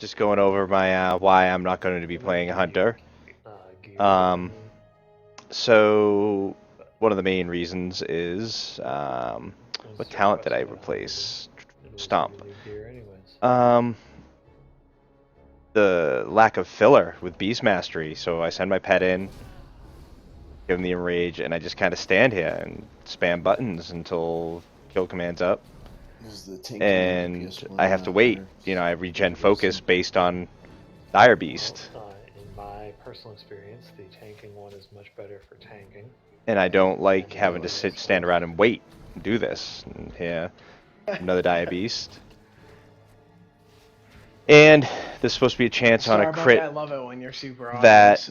just going over my why I'm not going to be playing a hunter. Um, so one of the main reasons is what talent did I replace? Stomp. Um, the lack of filler with Beast Mastery. So I send my pet in, give him the enrage, and I just kind of stand here and spam buttons until kill command's up. And I have to wait. I regen focus based on Dire Beast. In my personal experience, the tanking one is much better for tanking. And I don't like having to stand around and wait and do this. And here, another Dire Beast. And there's supposed to be a chance on a crit I love it when you're super that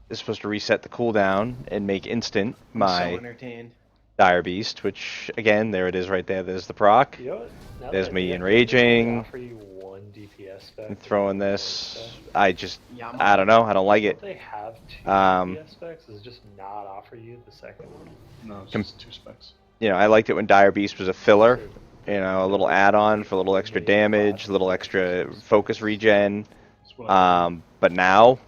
is supposed to reset the cooldown and make instant my Dire Beast, which, again, there it is right there. There's the proc. There's me enraging. And throwing this. I don't know. I don't like it. They have two DPS specs. Does it just not offer you the second one? No, it's just 2 specs. I liked it when Dire Beast was a filler. A little add-on for a little extra damage, a little extra focus regen. But now,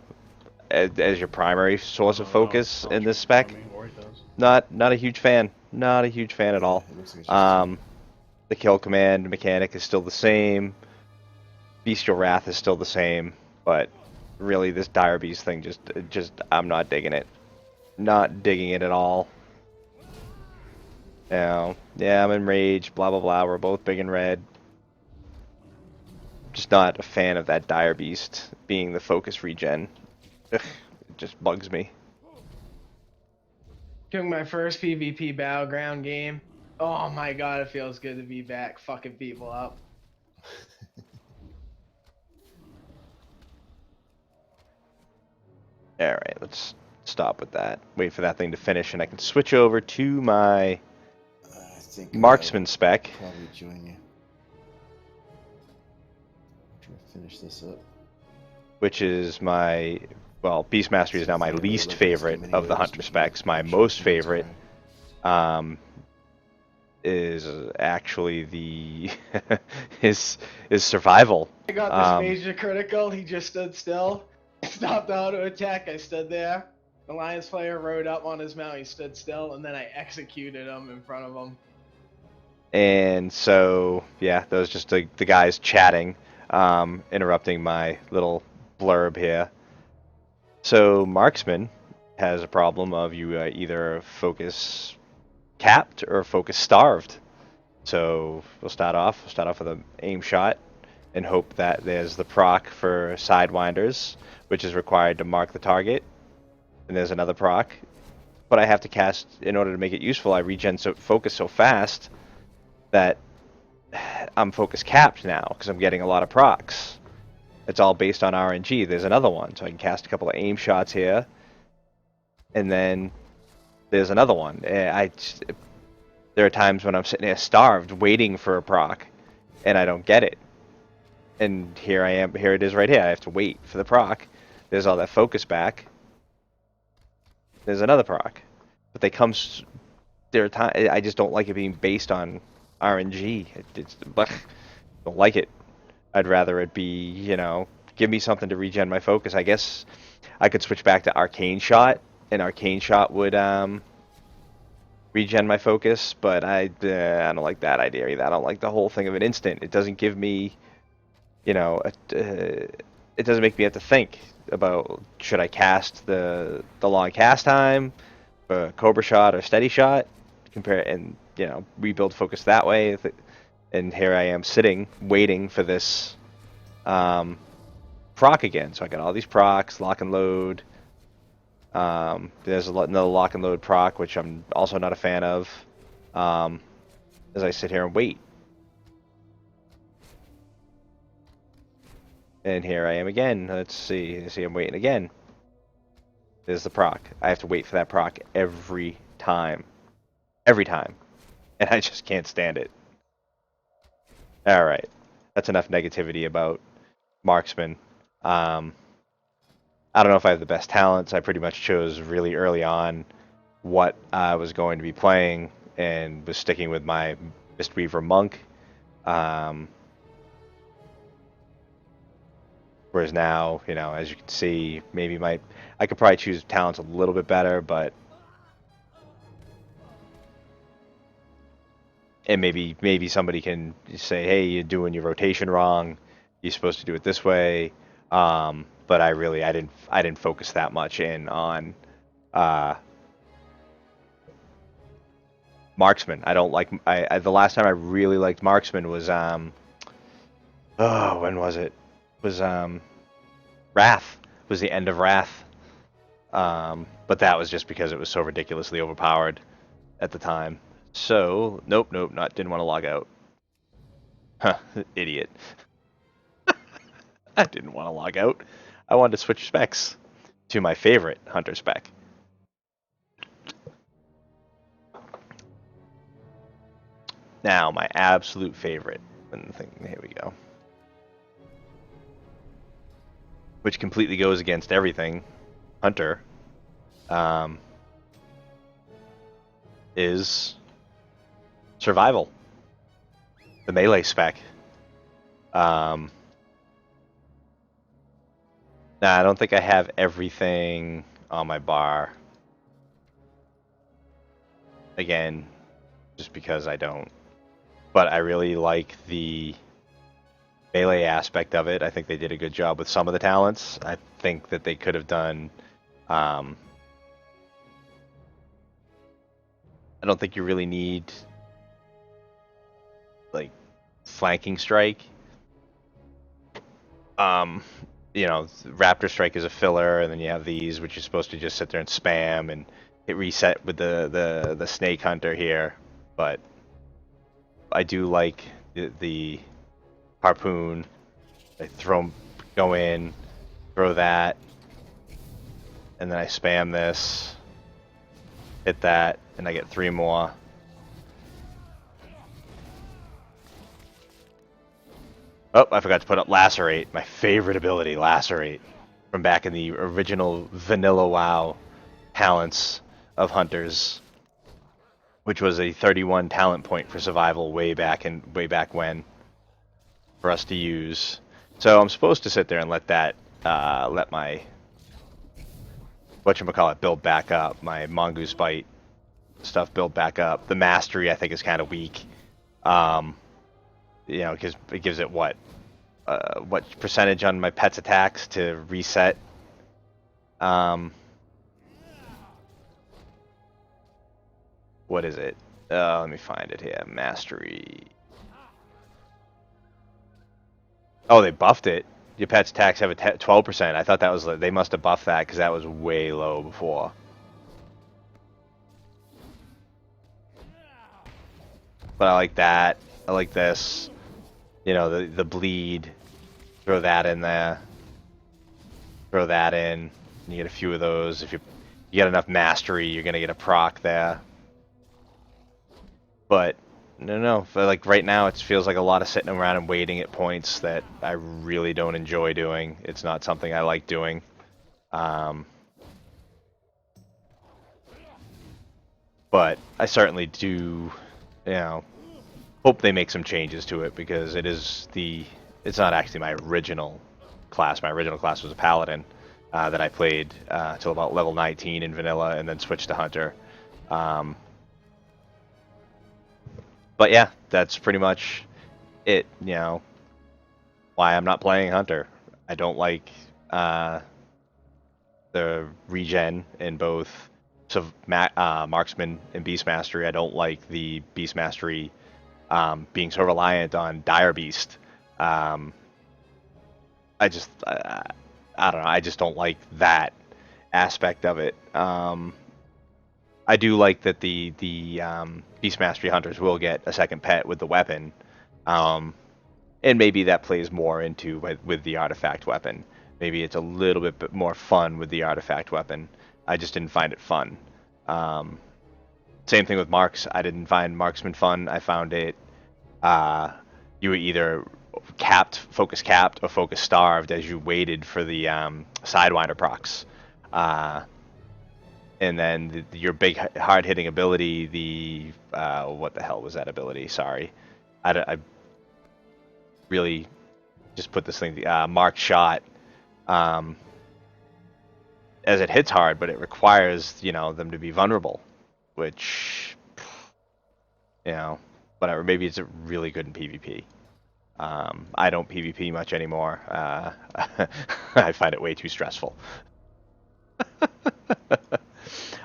as your primary source of focus in this spec, not a huge fan. Not a huge fan at all. The kill command mechanic is still the same. Bestial Wrath is still the same, but really this Dire Beast thing just I'm not digging it. Not digging it at all. Yeah, I'm enraged, blah blah blah, we're both big and red. Just not a fan of that Dire Beast being the focus regen. Ugh, it just bugs me. Took my first PvP battleground game. Oh my god, it feels good to be back fucking people up. Alright, let's stop with that. Wait for that thing to finish and I can switch over to my marksman spec. Probably join you. Try to finish this up. Which is my, well, Beast Mastery is now my least favorite of the hunter specs. My most favorite is actually the is survival. I got this major critical. He just stood still. Stopped auto attack. I stood there. The Lions player rode up on his mount. He stood still, and then I executed him in front of him. And so, yeah, those just the guys chatting, interrupting my little blurb here. So Marksman has a problem of you either focus capped or focus starved. So we'll start off with an aim shot and hope that there's the proc for Sidewinders, which is required to mark the target. And there's another proc. But I have to cast, in order to make it useful, I regen focus so fast that I'm focus capped now because I'm getting a lot of procs. It's all based on RNG. There's another one, so I can cast a couple of aim shots here. And then there's another one. There are times when I'm sitting there starved, waiting for a proc, and I don't get it. And here I am. Here it is right here. I have to wait for the proc. There's all that focus back. There's another proc, but they come. There are times I just don't like it being based on RNG. Don't like it. I'd rather it be, give me something to regen my focus. I guess I could switch back to Arcane Shot, and Arcane Shot would regen my focus, but I don't like that idea either. I don't like the whole thing of an instant. It doesn't give me, it doesn't make me have to think about should I cast the long cast time for Cobra Shot or Steady Shot, and rebuild focus that way. And here I am sitting, waiting for this proc again. So I got all these procs, lock and load. There's another lock and load proc, which I'm also not a fan of, as I sit here and wait. And here I am again. Let's see. I'm waiting again. There's the proc. I have to wait for that proc every time. Every time. And I just can't stand it. Alright. That's enough negativity about Marksman. I don't know if I have the best talents. I pretty much chose really early on what I was going to be playing and was sticking with my Mistweaver Monk. Whereas now, as you can see, maybe I could probably choose talents a little bit better, but and maybe somebody can say, hey, you're doing your rotation wrong. You're supposed to do it this way. But I didn't focus that much in on marksman. I don't like the last time I really liked marksman was when was it? Was Wrath was the end of Wrath. But that was just because it was so ridiculously overpowered at the time. So nope, didn't want to log out. Huh, idiot. I didn't want to log out. I wanted to switch specs to my favorite hunter spec. Now, my absolute favorite. Here we go. Which completely goes against everything. Hunter. Is survival. The melee spec. Now, I don't think I have everything on my bar. Again, just because I don't. But I really like the melee aspect of it. I think they did a good job with some of the talents. I think that they could have done. I don't think you really need like flanking strike. Raptor strike is a filler, and then you have these, which you're supposed to just sit there and spam and hit reset with the snake hunter here. But I do like the harpoon. I go in, throw that, and then I spam this, hit that, and I get 3 more. Oh, I forgot to put up Lacerate, my favorite ability, Lacerate, from back in the original vanilla WoW talents of hunters, which was a 31 talent point for survival way back when for us to use. So I'm supposed to sit there and let my whatchamacallit build back up, my Mongoose Bite stuff build back up. The mastery I think is kind of weak. Because it gives it what percentage on my pet's attacks to reset. What is it? Let me find it here. Mastery. Oh, they buffed it. Your pet's attacks have a 12%. I thought that was they must have buffed that because that was way low before. But I like that. I like this. The bleed. Throw that in there. Throw that in. You get a few of those. If you get enough mastery, you're gonna get a proc there. But no. But like right now, it feels like a lot of sitting around and waiting at points that I really don't enjoy doing. It's not something I like doing. But I certainly do, hope they make some changes to it because it's not actually my original class. My original class was a paladin that I played till about level 19 in vanilla and then switched to hunter. But yeah, that's pretty much it. Why I'm not playing hunter. I don't like the regen in both marksman and beast mastery. I don't like the beast mastery being so reliant on dire beast. I don't know. I just don't like that aspect of it. I do like that the beast mastery hunters will get a second pet with the weapon, and maybe that plays more into with the artifact weapon. Maybe it's a little bit more fun with the artifact weapon. I just didn't find it fun. Same thing with marks. I didn't find marksman fun. I found it. You were either focus capped, or focus starved as you waited for the sidewinder procs. And then your big hard hitting ability, what the hell was that ability? Sorry, I really just put this thing. Marked shot Um, as it hits hard, but it requires, them to be vulnerable, which, whatever. Maybe it's really good in PvP. I don't PvP much anymore. I find it way too stressful.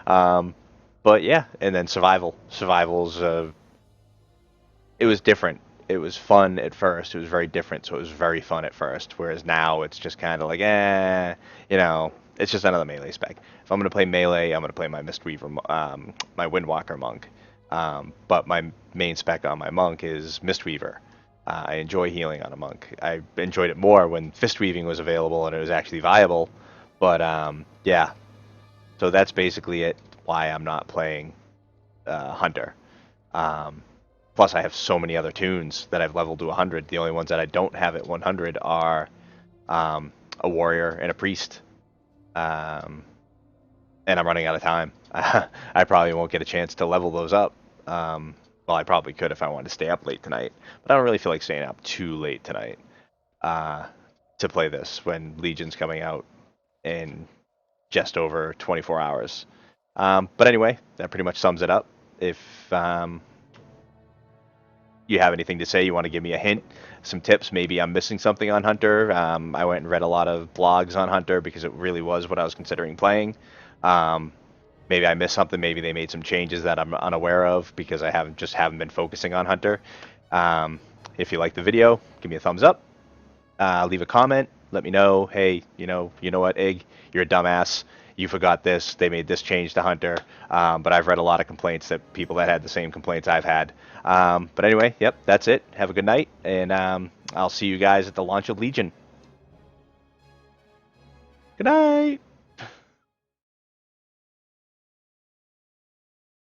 um, but yeah, and then survival. Survival's it was different. It was fun at first. It was very different, so it was very fun at first. Whereas now it's just kind of like, it's just another melee spec. If I'm gonna play melee, I'm gonna play my Mistweaver, my Windwalker monk. But my main spec on my monk is Mistweaver. I enjoy healing on a monk. I enjoyed it more when fist weaving was available and it was actually viable. But yeah, so that's basically it. Why I'm not playing Hunter. Um, Plus, I have so many other tunes that I've leveled to 100. The only ones that I don't have at 100 are a warrior and a priest. And I'm running out of time. I probably won't get a chance to level those up. Well, I probably could if I wanted to stay up late tonight, but I don't really feel like staying up too late tonight to play this when Legion's coming out in just over 24 hours. But anyway, that pretty much sums it up. If you have anything to say, you want to give me a hint, some tips, maybe I'm missing something on Hunter. I went and read a lot of blogs on Hunter because it really was what I was considering playing. Maybe I missed something. Maybe they made some changes that I'm unaware of because I haven't been focusing on Hunter. If you like the video, give me a thumbs up. Leave a comment. Let me know. Hey, you know what, Ig, you're a dumbass. You forgot this. They made this change to Hunter. But I've read a lot of complaints that people that had the same complaints I've had. But anyway, yep, that's it. Have a good night, and I'll see you guys at the launch of Legion. Good night.